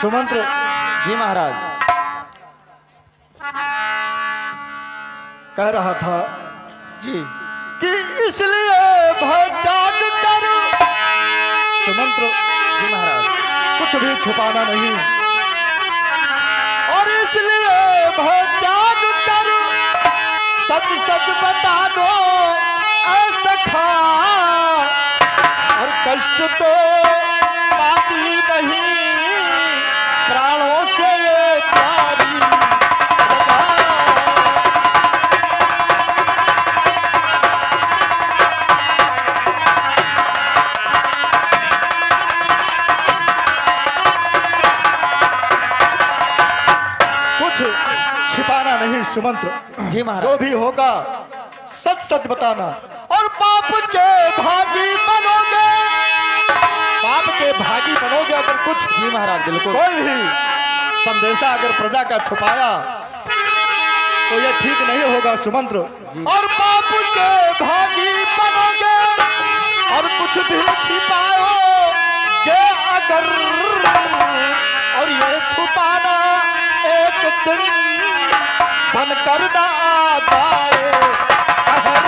सुमंत्र जी महाराज। कह रहा था जी कि इसलिए भय त्याग कर, सुमंत्र जी महाराज। कुछ भी छुपाना नहीं, और इसलिए भय त्याग कर सच सच बता दो ऐसा खा, और कष्ट तो पाती नहीं प्राणों से ये प्यारी रजा। कुछ छिपाना नहीं सुमंत्र, जी महाराज। जो भी होगा सच सच बताना, और पाप के भागी बनोगे, पाप के भागी बनोगे अगर कुछ जी महाराज बिल्कुल। कोई भी संदेशा अगर प्रजा का छुपाया तो ये ठीक नहीं होगा सुमंत्र। जी। और पाप के भागी बनोगे और कुछ भी छिपाओगे अगर, और ये छुपाना एक दिन बनकर ना आ जाए कहर।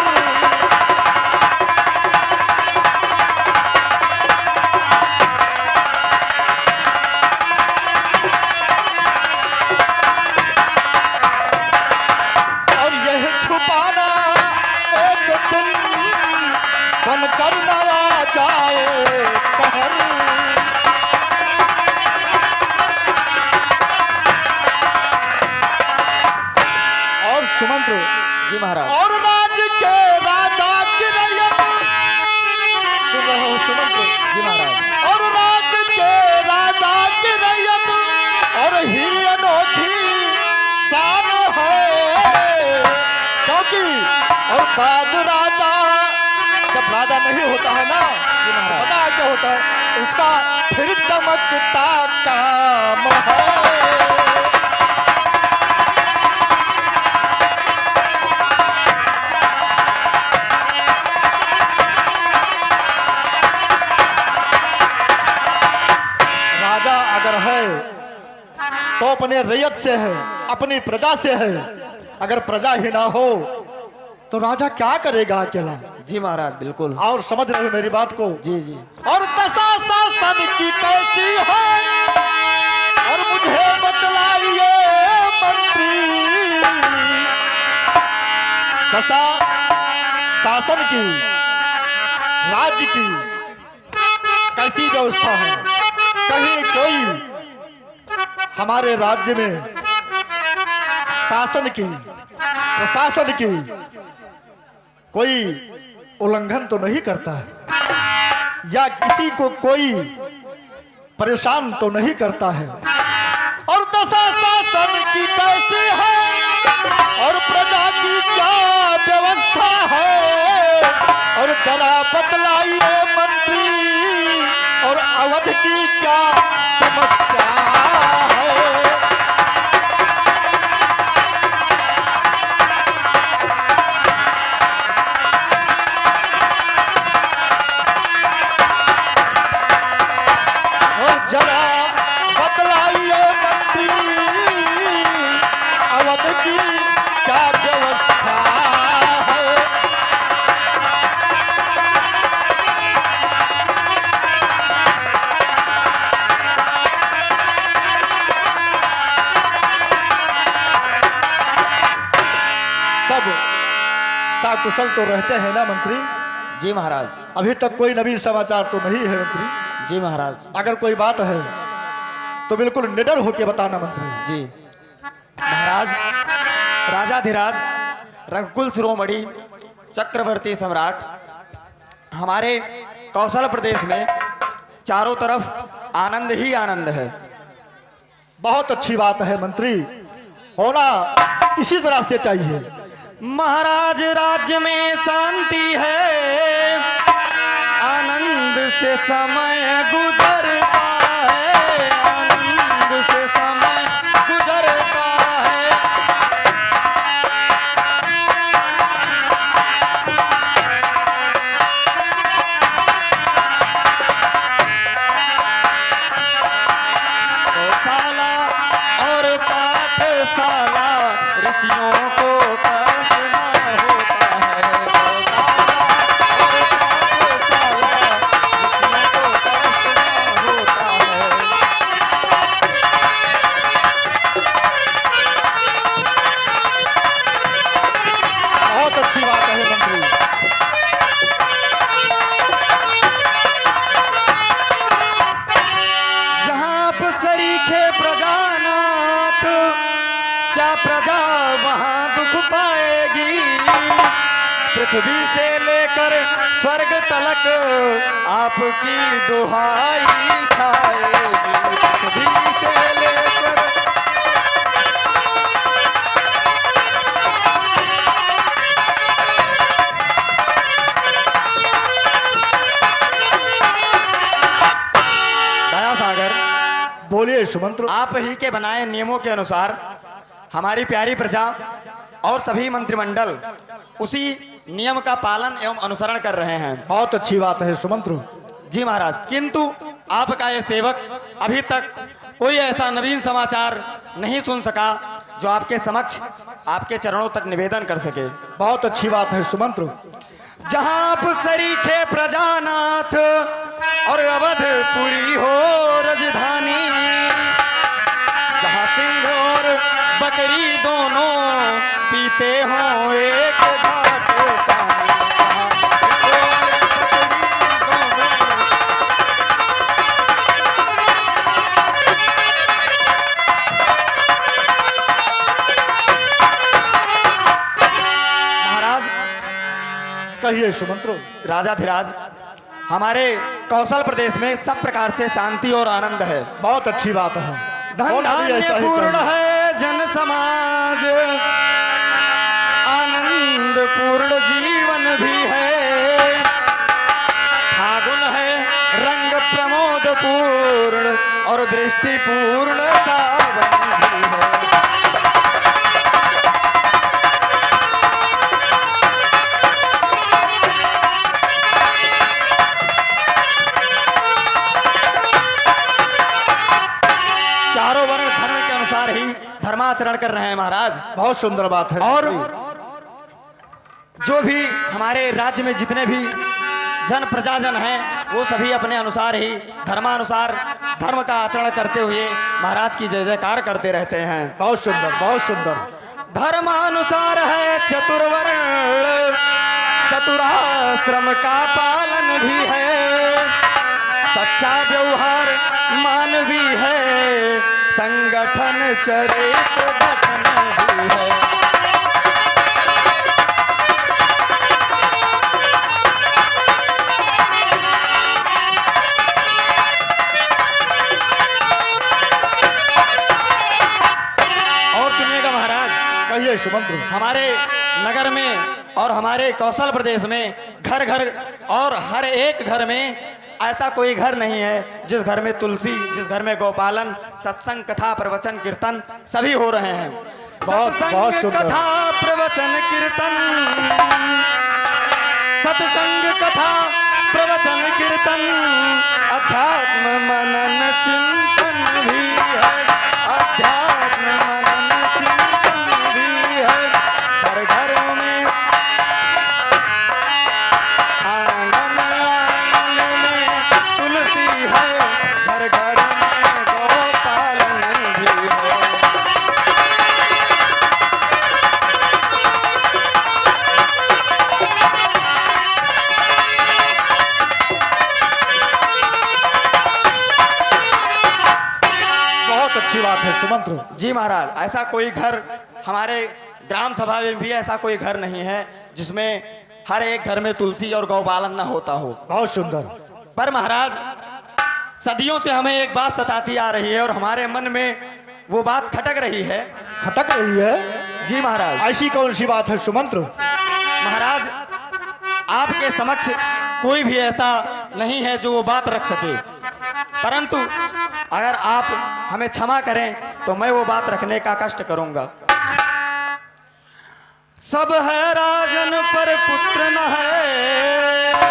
और यह छुपाना एक दिन बनकर ना आ जाए कहर। और सुमंत्र जी महाराज। और राज के राजा की रैयत, सुन रहे हो सुमंत्र? जी महाराज। और राज के राजा की रैयत और ही अनोखी शान है, क्योंकि और बाद राजा जब राजा नहीं होता है ना, जी महाराज। पता है क्या होता है उसका, फिर चमकता काम है। राजा अगर है तो अपने रैयत से है, अपनी प्रजा से है। अगर प्रजा ही ना हो तो राजा क्या करेगा अकेला? जी महाराज बिल्कुल। और समझ रहे हो मेरी बात को? जी जी। और दशा शासन की कैसी है और मुझे बतलाइए मंत्री, दशा शासन की, राज्य की कैसी व्यवस्था है? कहीं कोई हमारे राज्य में शासन की, प्रशासन की कोई उल्लंघन तो नहीं करता है, या किसी को कोई परेशान तो नहीं करता है? और दशा शासन की कैसी है और प्रजा की क्या व्यवस्था है? और जरा बतलाइए मंत्री, और अवध की क्या समस्या है? और जरा बतलाइए मंत्री, अवध की क्या व्यवस्था है? सब साकुशल तो रहते हैं ना मंत्री? जी महाराज। अभी तक कोई नवी समाचार तो नहीं है मंत्री? जी महाराज। अगर कोई बात है तो बिल्कुल निडर होकर बताना मंत्री। जी महाराज। राजाधिराज रघुकुल शिरोमणि चक्रवर्ती सम्राट हमारे कौशल प्रदेश में चारों तरफ आनंद ही आनंद है। बहुत अच्छी बात है मंत्री, होना इसी तरह से चाहिए। महाराज राज्य में शांति है, आनंद से समय गुजरता है, आनंद से समय गुजरता है। ऋषियों को कष्ट न होता है। गौशाला और पाठशाला, ऋषियों को कष्ट न होता है। बहुत अच्छी बात है मंत्री। जहाँ आप सरीखे प्रजानाथ, क्या प्रजा वहाँ दुख पाएगी। पृथ्वी से लेकर स्वर्ग तलक आपकी दुहाई छाएगी। पृथ्वी से लेकर दया सागर, बोलिए सुमंत्र। आप ही के बनाए नियमों के अनुसार हमारी प्यारी प्रजा और सभी मंत्रिमंडल उसी नियम का पालन एवं अनुसरण कर रहे हैं। बहुत अच्छी बात है सुमंत्र। जी महाराज, किंतु आपका ये सेवक अभी तक कोई ऐसा नवीन समाचार नहीं सुन सका जो आपके समक्ष आपके चरणों तक निवेदन कर सके। बहुत अच्छी बात है सुमंत्र। जहां आप सरीखे प्रजानाथ और अवधपुरी हो राजधानी, जहां सिंह और बकरी दोनों पीते हों एक घाट पानी। जहां सिंह और बकरी दोनों महाराज, कहिए सुमंत्र। राजाधिराज, हमारे कौशल प्रदेश में सब प्रकार से शांति और आनंद है। बहुत अच्छी बात है। धन होना भी ऐसा धान्य ही पूर्ण चाहिए। है जन समाज, आनंद पूर्ण जीवन भी है। फागुन है रंग प्रमोद पूर्ण और दृष्टि पूर्ण सावन भी है। चारों वर्ण धर्म के अनुसार ही धर्माचरण कर रहे हैं महाराज। बहुत सुंदर बात है। और जो भी हमारे राज्य में जितने भी जन प्रजाजन हैं वो सभी अपने अनुसार ही धर्मानुसार धर्म का आचरण करते हुए महाराज की जय जयकार करते रहते हैं। बहुत सुंदर, बहुत सुंदर। धर्मानुसार है चतुर्वर्ण, चतुराश्रम का पालन भी है। सच्चा व्यवहार मान भी है, संगठन चरित्र गठन भी है। और सुनिएगा महाराज, कहिए सुमंत्र। हमारे नगर में और हमारे कौशल प्रदेश में घर घर और हर एक घर में ऐसा कोई घर नहीं है जिस घर में तुलसी, जिस घर में गौपालन, सत्संग, कथा, प्रवचन, कीर्तन सभी हो रहे हैं। बहुत सत्संग, सुंदर। कथा, प्रवचन, कीर्तन, सत्संग, कथा, प्रवचन, कीर्तन, अध्यात्म मनन चिंतन भी है। अध्यात्म मनन चिंतन भी है। घर घर में आंगन आंगन में तुलसी है। घर घर में गौपालन भी है। बहुत अच्छी बात है सुमंत्र। जी महाराज, ऐसा कोई घर हमारे ग्राम सभा में भी ऐसा कोई घर नहीं है जिसमें हर एक घर में तुलसी और गौपालन न होता हो। बहुत सुंदर। पर महाराज, सदियों से हमें एक बात सताती आ रही है और हमारे मन में वो बात खटक रही है। खटक रही है? जी महाराज। ऐसी कौन सी बात है सुमंत्र? महाराज, आपके समक्ष कोई भी ऐसा नहीं है जो वो बात रख सके, परंतु अगर आप हमें क्षमा करें तो मैं वो बात रखने का कष्ट करूंगा। सब है राजन पर पुत्र न है,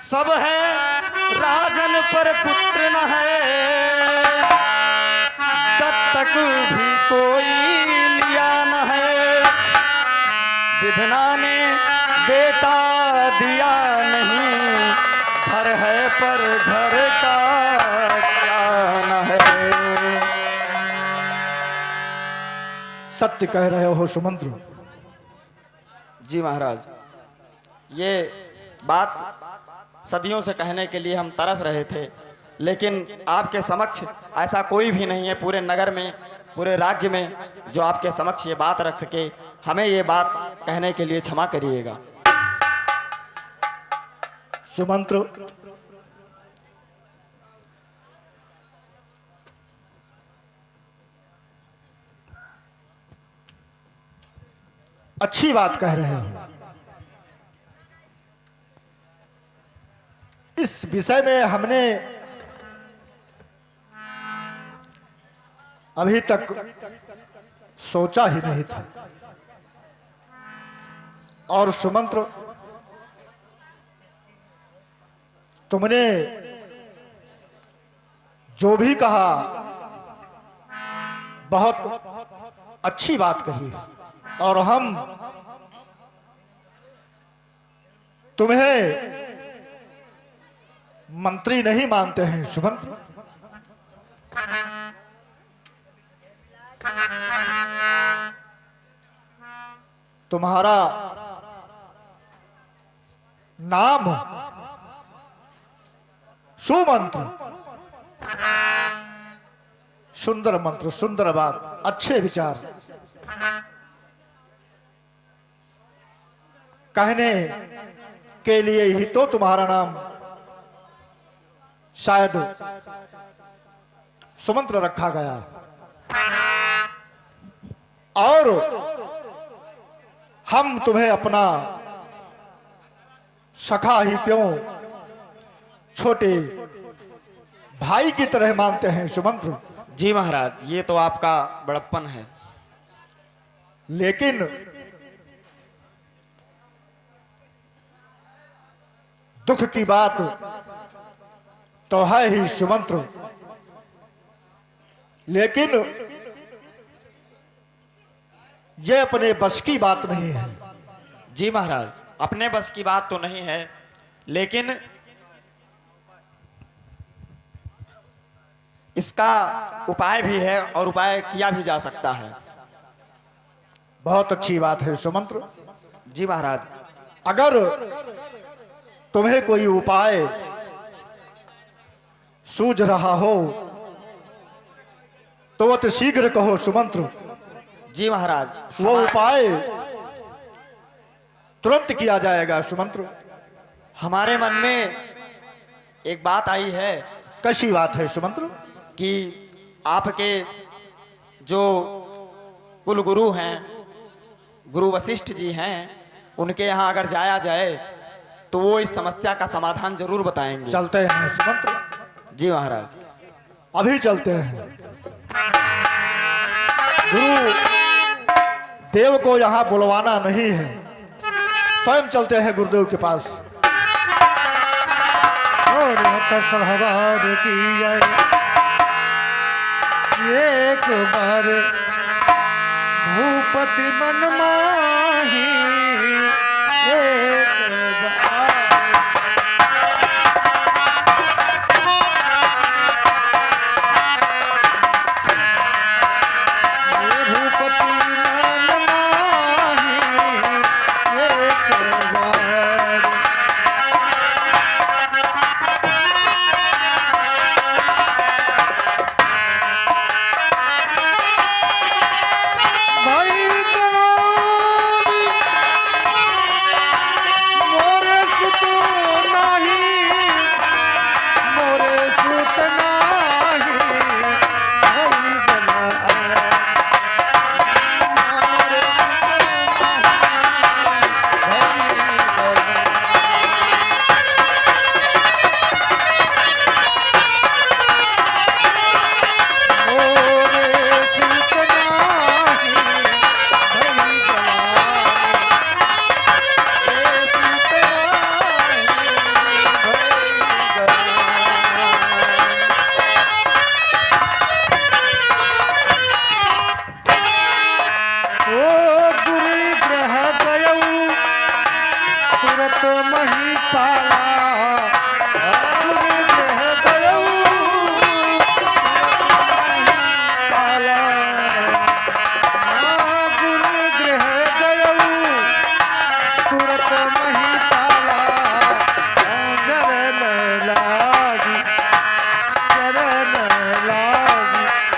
सब है राजन पर पुत्र न है, दत्तक भी कोई लिया न है। विधना ने बेटा दिया नहीं, घर है पर घर का क्या न है। सत्य कह रहे हो सुमंत्र। जी महाराज, ये बात सदियों से कहने के लिए हम तरस रहे थे, लेकिन आपके समक्ष ऐसा कोई भी नहीं है पूरे नगर में, पूरे राज्य में जो आपके समक्ष ये बात रख सके। हमें ये बात कहने के लिए क्षमा करिएगा। सुमंत्र, अच्छी बात कह रहे हो। इस विषय में हमने अभी तक सोचा ही नहीं था। और सुमंत्र, तुमने जो भी कहा बहुत अच्छी बात कही है, और हम तुम्हें मंत्री नहीं मानते हैं सुमंत्र। तुम्हारा नाम सुमंत्र, सुंदर मंत्र, सुंदर बात, अच्छे विचार कहने के लिए ही तो तुम्हारा नाम शायद सुमंत्र रखा गया। और हम तुम्हें अपना सखा ही क्यों, छोटे भाई की तरह मानते हैं सुमंत्र। जी महाराज, ये तो आपका बड़प्पन है। लेकिन दुख की बात तो है ही सुमंत्र, लेकिन ये अपने बस की बात नहीं है। जी महाराज, अपने बस की बात तो नहीं है, लेकिन इसका उपाय भी है और उपाय किया भी जा सकता है। बहुत अच्छी बात है सुमंत्र। जी महाराज, अगर तुम्हें कोई उपाय सूझ रहा हो तो अति शीघ्र कहो सुमंत्र। जी महाराज, वो उपाय तुरंत किया जाएगा सुमंत्र। हमारे मन में एक बात आई है। कैसी बात है सुमंत्र? कि आपके जो कुलगुरु हैं, गुरु वशिष्ठ जी हैं, उनके यहाँ अगर जाया जाए तो वो इस समस्या का समाधान जरूर बताएंगे। चलते हैं सुमंत्र। जी महाराज, अभी चलते हैं। गुरु देव को यहाँ बुलवाना नहीं है, स्वयं चलते हैं गुरुदेव के पास। और हवार की जाए एक बार भूपति मन माही, एक बार ये भूपति मन माही, एक बार भाई तुरत मही पाला गुरुगृह गयऊ पाला गुरुगृह गयऊ तुरत मही पाला चरण लागी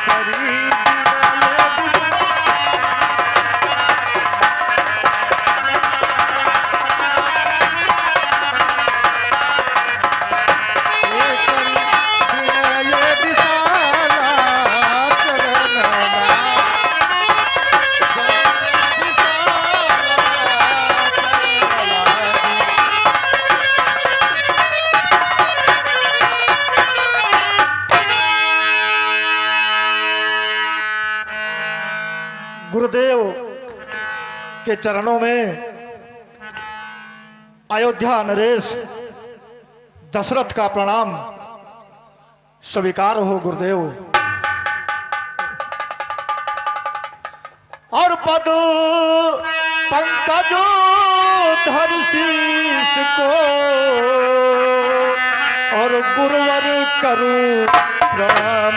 करी गुरुदेव के चरणों में अयोध्या नरेश दशरथ का प्रणाम स्वीकार हो गुरुदेव। और पद पंकज धर शीस को और गुरुवर करूं प्रणाम।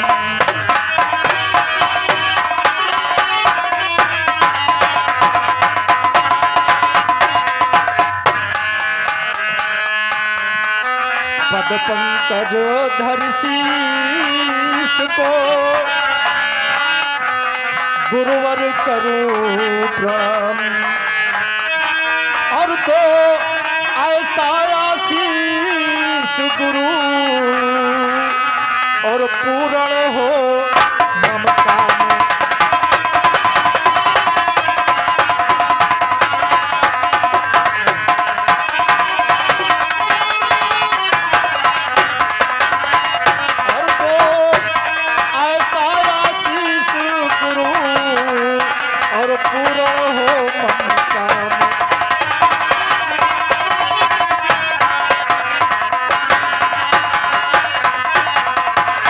पद पंकज धर शीस को गुरुवर करूं प्रणाम। और तो ऐसा आशीष गुरु और पूर्ण हो मम काम।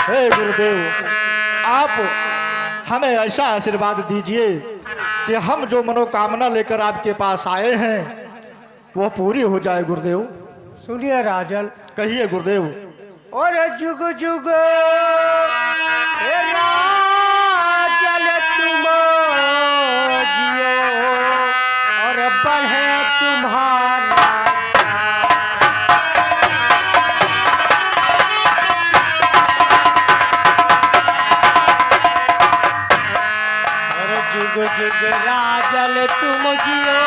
हे गुरुदेव, आप हमें ऐसा आशीर्वाद दीजिए कि हम जो मनोकामना लेकर आपके पास आए हैं वो पूरी हो जाए गुरुदेव। सुनिए राजन, कहिए गुरुदेव। और जुग जुग हे राजन तुम जियो और बढ़े तुम्हारा जुग जुग राजल तुम जियो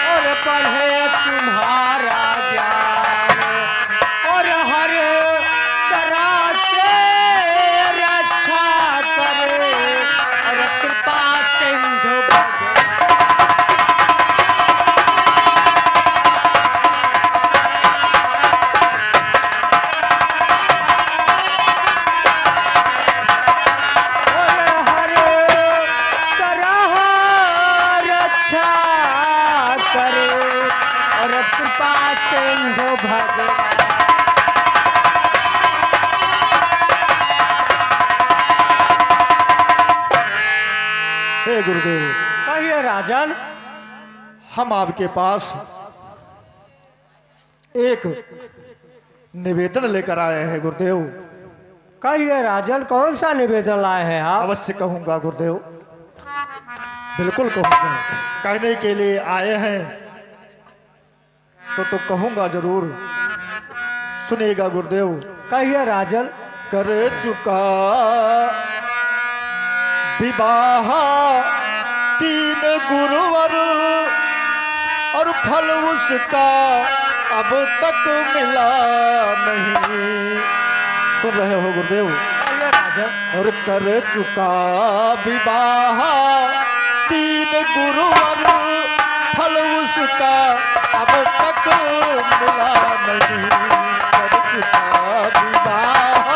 और बढ़े तुम्हारा ज्ञान और हर तरह से रक्षा करे और कृपा सिंधु हे गुरुदेव। कहिए राजन। हम आपके पास एक निवेदन लेकर आए हैं गुरुदेव। कहिए राजन, कौन सा निवेदन लाए हैं आप? अवश्य कहूंगा गुरुदेव, बिल्कुल कहूंगा। कहने के लिए आए हैं तो कहूंगा जरूर। सुनिएगा गुरुदेव। कहिए राजन। कर चुका विवाह 3 गुरुवर और फल उसका अब तक मिला नहीं। सुन रहे हो गुरुदेव? कहिए राजन। और कर चुका विवाह 3 गुरुवर फल उसका अब तक मिला नहीं। कर चुका विवाह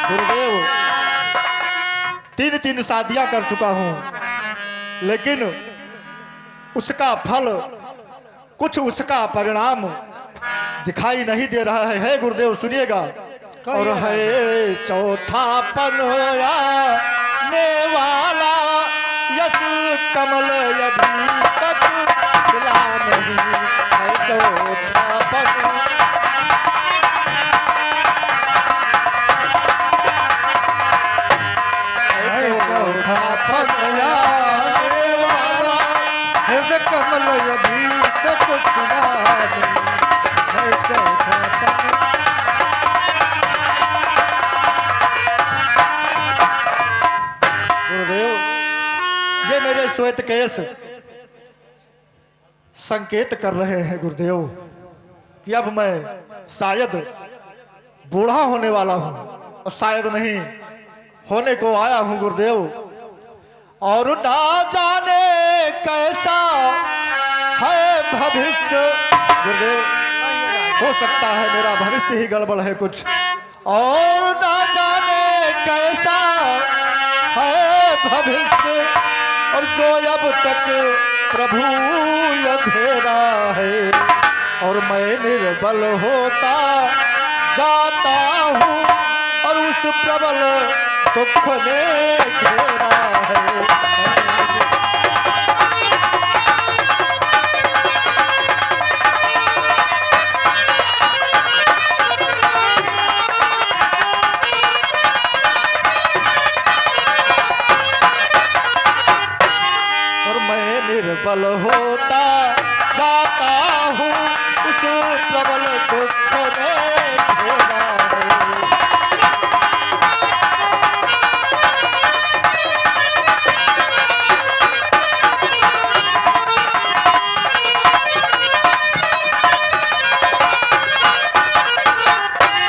गुरुदेव 3 शादियां कर चुका हूं, लेकिन उसका फल, कुछ उसका परिणाम दिखाई नहीं दे रहा है गुरुदेव। सुनिएगा। और है चौथा पनया होने वाला यस कमल अभी तक मिला नहीं है चौथा पग। है चौथा पग आने वाला हृदय कमल अभी तक खुला नहीं है चौथा पग। गुरुदेव, ये मेरे श्वेत केश संकेत कर रहे हैं गुरुदेव कि अब मैं शायद बूढ़ा होने वाला हूं, और शायद नहीं होने को आया हूं गुरुदेव। और ना जाने कैसा है भविष्य गुरुदेव, हो सकता है मेरा भविष्य ही गड़बड़ है कुछ। और ना जाने कैसा है भविष्य, और जो अब तक प्रभु अंधेरा है, और मैं निर्बल होता जाता हूँ, और उस प्रबल दुख ने घेरा है। निर्बल होता जाता हूँ, उस प्रबल दुख ने घेरा है।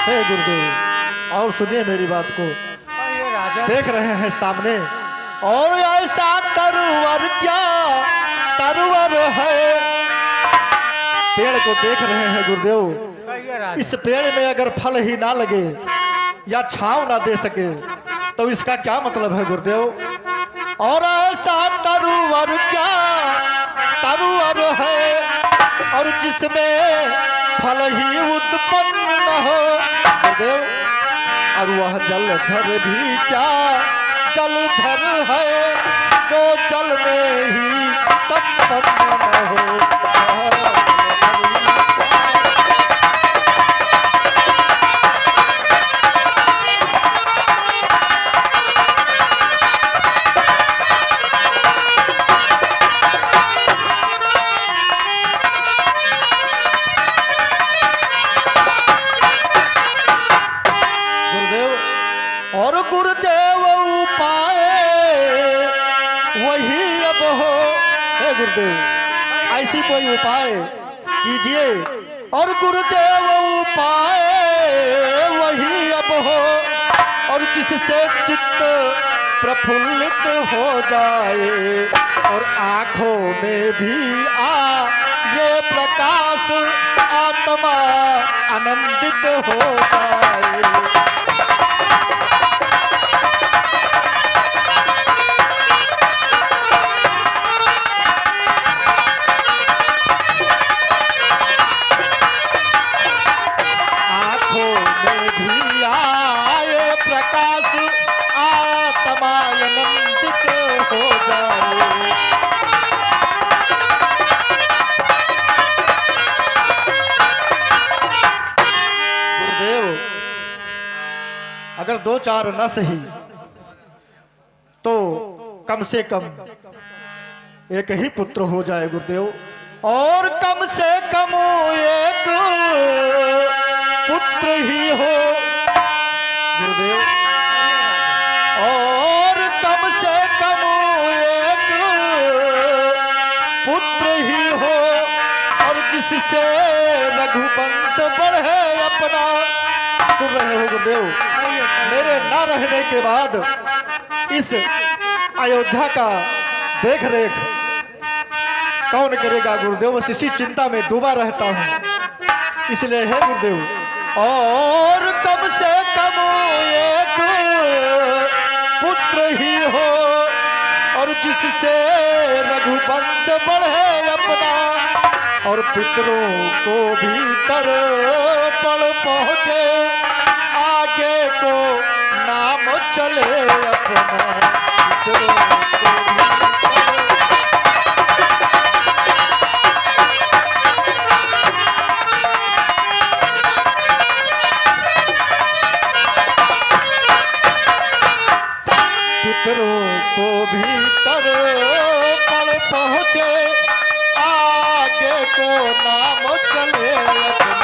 हे गुरुदेव, और सुनिए मेरी बात को। देख रहे हैं सामने, और ऐसा तरवर क्या तरवर है। पेड़ को देख रहे हैं गुरुदेव, इस पेड़ में अगर फल ही ना लगे या छांव ना दे सके तो इसका क्या मतलब है गुरुदेव। और ऐसा तरवर क्या तरवर है, और जिसमें फल ही उत्पन्न न हो गुरुदेव। और वह जलधर भी क्या जलधर है, जो जल में ही संपन्न न हो। गुरुदेव, और गुरुदेव उपाय वही अब हो। हे गुरुदेव, ऐसी कोई उपाय कीजिए, और गुरुदेव उपाय वही अब हो, और जिससे चित्त प्रफुल्लित हो जाए, और आंखों में भी आ ये प्रकाश, आत्मा आनंदित हो जाए। अगर दो चार न सही तो कम से कम एक ही पुत्र हो जाए गुरुदेव, और कम से कम एक पुत्र ही हो गुरुदेव, और कम से कम एक पुत्र ही हो, और जिससे रघुवंश बढ़े अपना। सुन रहे हो गुरुदेव, मेरे ना रहने के बाद इस अयोध्या का देख रेख कौन करेगा गुरुदेव, बस इसी चिंता में डूबा रहता हूँ। इसलिए है गुरुदेव, और कम से कम एक पुत्र ही हो, और जिससे रघुवंश बढ़े अपना, और पितरों को भीतर पड़ पहुँचे, आगे को नाम चले अपना। पितरों को पितरों को भीतर पल पहुँचे, आगे को नाम चले अपना।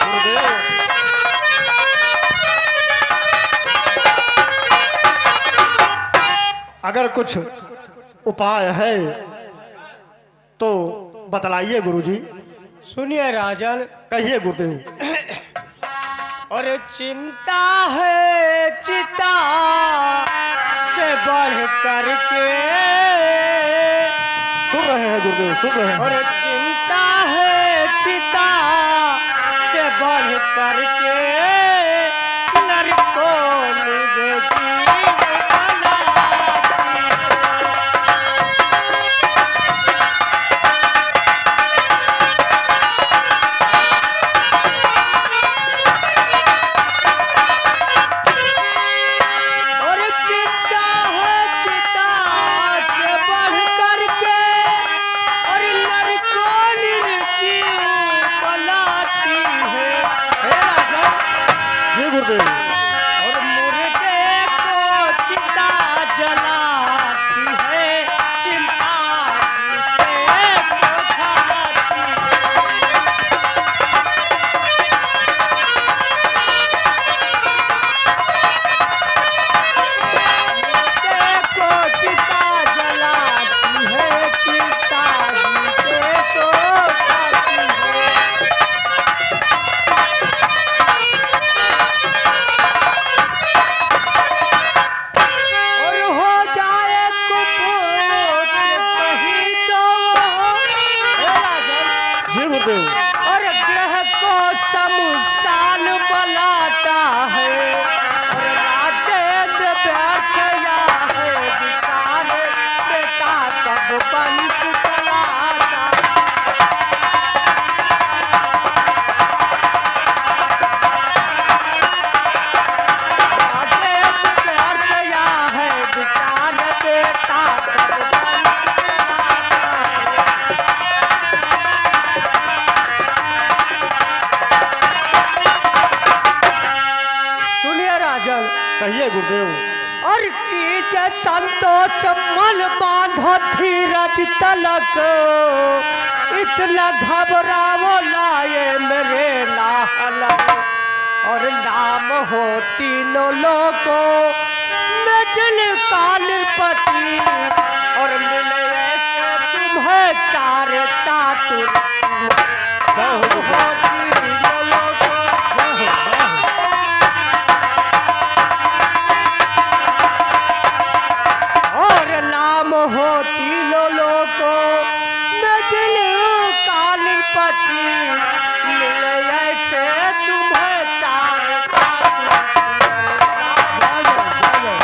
गुरुदेव, अगर कुछ उपाय है तो बतलाइए गुरुजी। सुनिए राजन, कहिए गुरुदेव। और चिंता है चिता से बढ़ करके, सुन रहे हैं गुरुदेव, सुन रहे हैं। और चिंता है चिता से बढ़ करके, नरको निर्जीव बनाती है। और चिंता है चिता से बढ़ करके, और नरको निर्जीव बनाती है। हे राजा, जी गुरुदेव। और मुर्दे को चिता जलाती है, चिंता जीते को खाती है। मुर्दे को चिता जलाती है, चिंता जीते को खाती है। और हो जाए कुपुत्र कहीं तो, हे राजन, जी गुरुदेव। और ग्रह को शमशान बनाता है, और राजेंद्र व्यर्थ या है विकार, बेटा कब वंश चलाता। राजेंद्र व्यर्थ या है विकार, बेटा कब वंश चलाता है। सुनिए राजन, कहिए गुरुदेव। और कीजे संतोष मन बांधो धीरज तलक, इतना घबरावो लाए मेरे लाहलक। और नाम हो तीनों लोगों में जिन कालपति, और मिले ऐसे तुम्हें चार चातुर। जय हो गुरुदेव। हो तीनों लोगों, जय हो, जय हो। और नाम हो तीनों लोगों में जिन कालपति, मिले ऐसे तुम्हें चार जय हो, जय हो।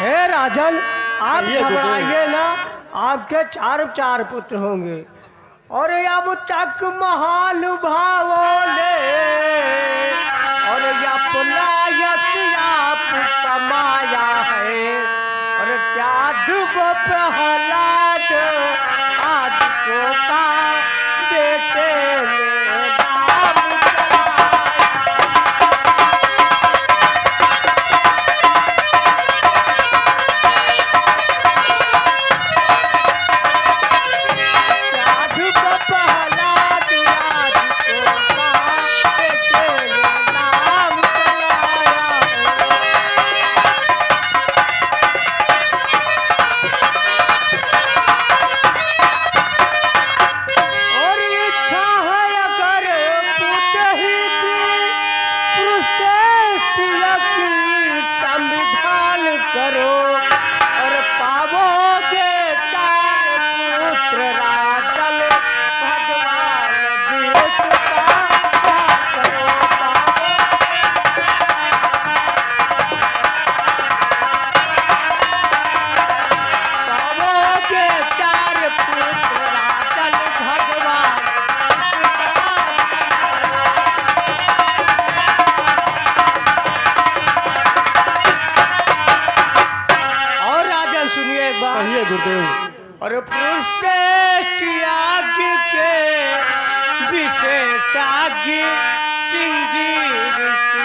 हे राजन, आप ये गुरुदेव। घबराइए ना, आपके चार चार पुत्र होंगे। और अब तक महानुभावों ने, और अपना यश आप कमाया है। और क्या ध्रुव प्रहलाद आदि को का बेटे ने नाम चलाया। साधु को प्रहलाद आदि को का बेटे ने नाम चलाया है। और इच्छा है अगर सुनिए एक बार। कहिए गुरुदेव। और पृष्ठ याज्ञ के विशेषज्ञ सिंगी ऋषि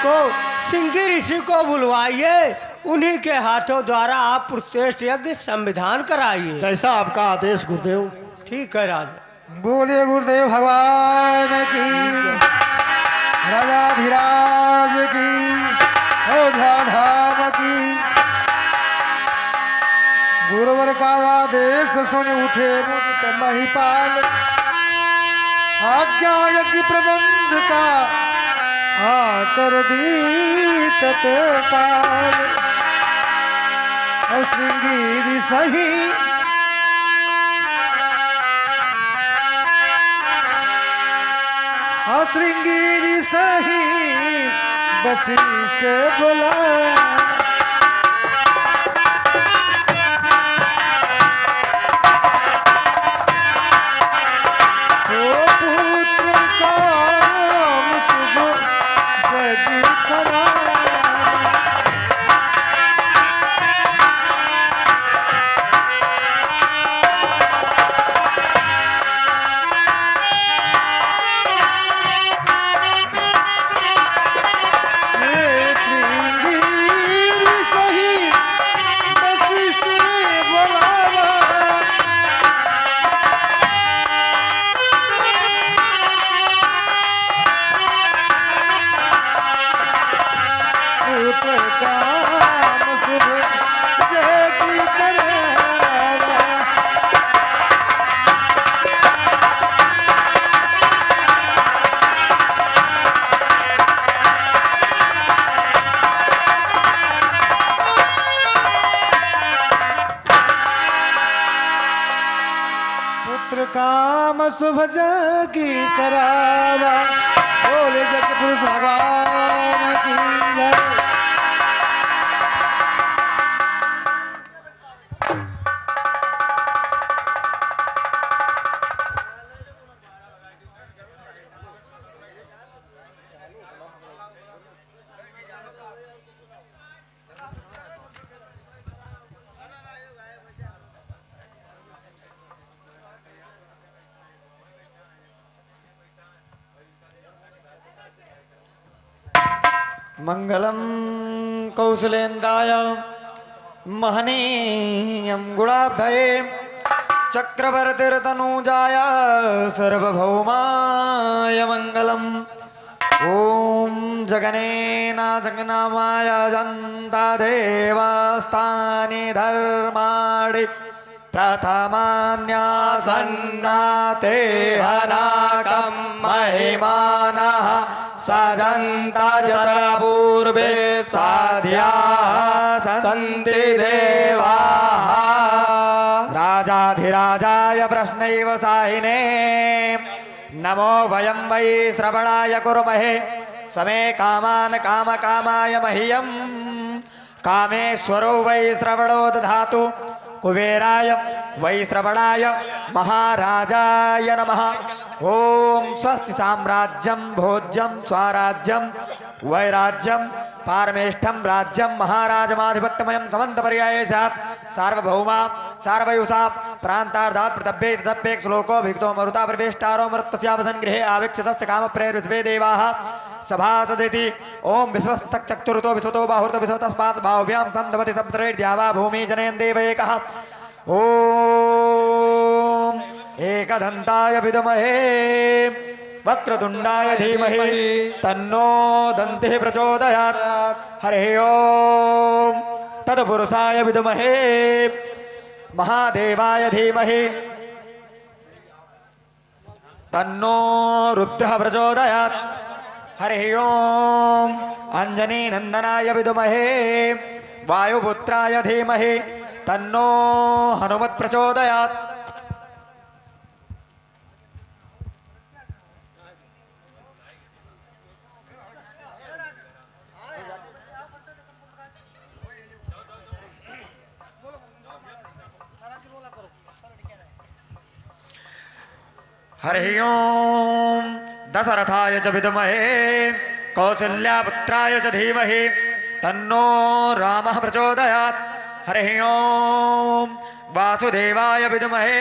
को सिंगी ऋषि को बुलवाइए, उन्हीं के हाथों द्वारा आप प्रतिष्ठ यज्ञ संविधान कराइए। जैसा आपका आदेश गुरुदेव। ठीक है राजा। बोलिए गुरुदेव भगवान की, राजाधिराज की, अयोध्या धाम की। गुरुवर का आदेश सुन उठे मुदित महिपाल, आज्ञा यज्ञ प्रबंध का आकर दी तत्काल। और श्रृंगी सही श्रृंगी सही वशिष्ठ बोला। काम शुभ जगी करावा। बोले जग पुरुष भगवान की जय। मंगलम कौशलेन्द्राय महनीयं गुणाब्धये चक्रवर्तिर्तनुजाय सार्वभौमाय मंगलम। ओम जगनेना जगन्नामाय जन्ता देवास्तानि धर्माणि प्रथमान्यासन्नाते हनाकं महिमानः सजन्ता जरा पूर्वे साध्याः सन्ति देवाः। राजाधिराजाय प्रश्नैव साहिने नमो वयं वै श्रवणाय कुर्महे समे कामान् कामकामाय मह्यं कामेश्वरो वै श्रवणो दधातु कुबेराय वै श्रवणाय महाराजाय नमः। ओम स्वस्ति साम्राज्यं भोज्यं स्वराज्यं वैराज्यं पारमेष्ठं राज्यं महाराजमाधिपत्यमयं समन्तपर्यायेषात् सार्वभौमा सार्वयुषा प्रान्तार्धात् प्रतभ्ये ततप्येक श्लोको भिक्तो मरुता प्रवेष्टारो मरुत्तस्यावसन् गृहे आविक्षतस्य कामप्रेरविश्वे देवाः सभासदिति। ओम विश्वस्तक चक्षुरुतो विश्वतो बाहुर्तो विश्वतस्मात् बाहुभ्यां संदमति सप्तरेर्द्यावा भूमि जनयन् देव एकः। ओम एकदन्ताय विद्महे वक्रतुण्डाय धीमहि तन्नो दन्तिः प्रचोदयात्। हरिः ओम तत्पुरुषाय विद्महे महादेवाय धीमहि तन्नो रुद्रः प्रचोदयात्। हरिः ओम अंजनी नंदनाय विद्महे वायुपुत्राय धीमहि तन्नो हनुमत् प्रचोदयात्। हरिः ओम दशरथाय च विद्महे कौसल्यापुत्राय च धीमहि तन्नो रामः प्रचोदयात्। हरिः ओम वासुदेवाय विद्महे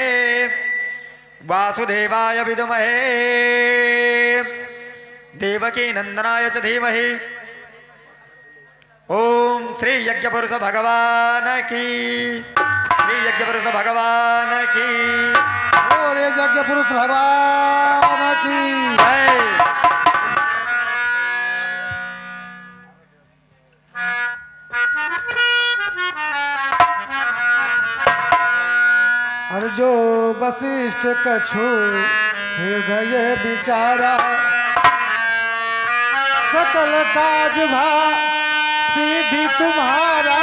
देवकी नंदनाय च धीमहि। ओम श्री यज्ञपुरुष भगवान की बोले यज्ञ पुरुष भगवान की जय। और जो वशिष्ठ कछु हृदय विचारा सकल काज भा सिद्धि तुम्हारा।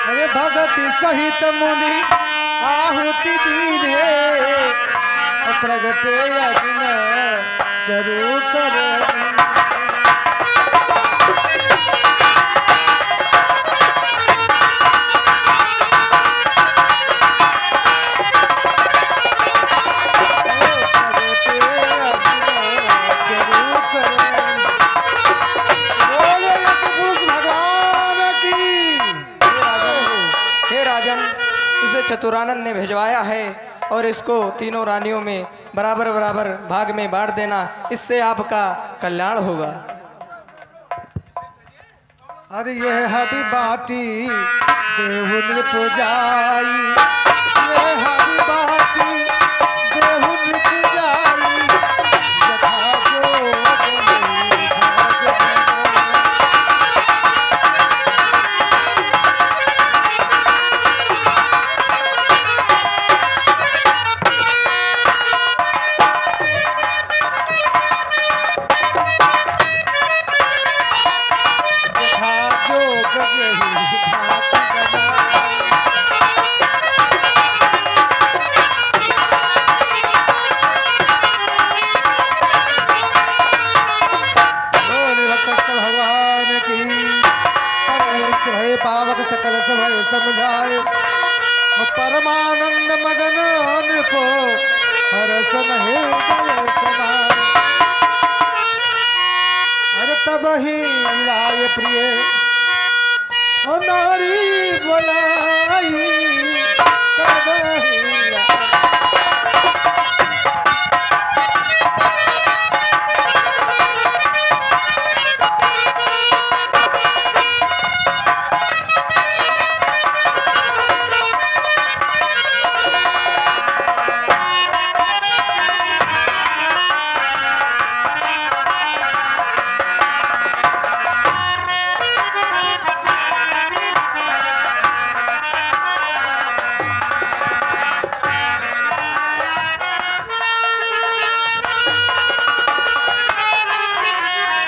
अरे भगति सहित मुनि आहुति दीने प्रगटे अग्न चरु कर चतुरानंद ने भिजवाया है और इसको तीनों रानियों में बराबर बराबर भाग में बांट देना, इससे आपका कल्याण होगा। अरे ये हबी बाटी देहु नृप जाई, ये हबी बाटी देहु नृप जाई, यथा जो पावक सकल समय समझाए, परमानंद मगन नृपो हरसन हृदय समाए। अरे तब ही लाय प्रिय ओ नारी बोलाई, तब ही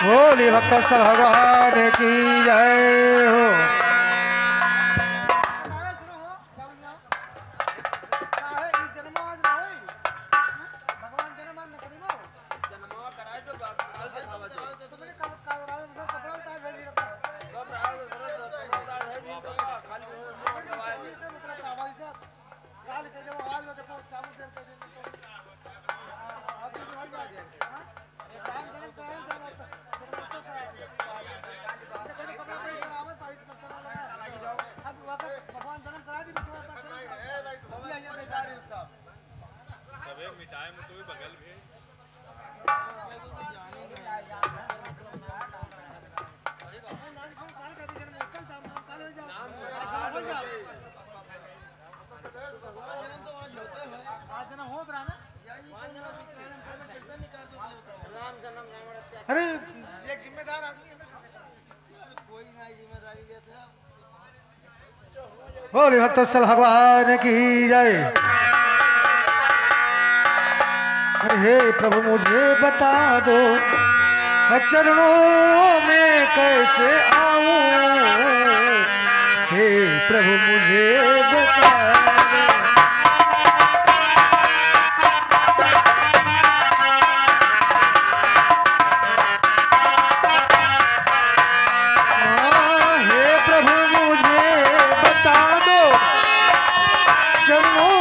बोले भक्तस्थल भगवान की जय हो। अरे एक जिम्मेदार आदमी है बोले भक्तवत्सल भगवान की जय। अरे हे प्रभु मुझे बता दो चरणों में कैसे आऊं, हे प्रभु मुझे बता दो। हे प्रभु मुझे बता दो चरणों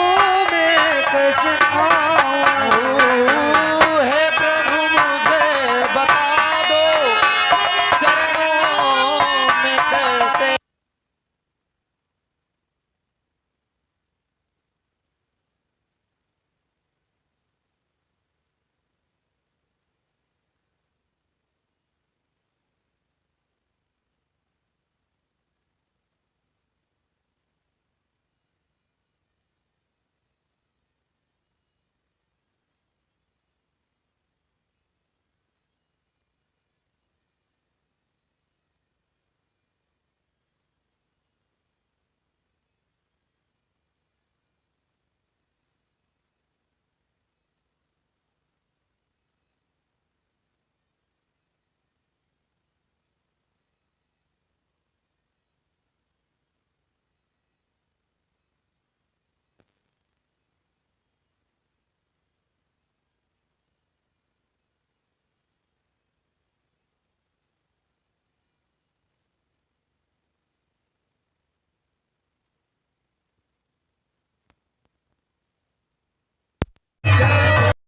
में कैसे आऊं,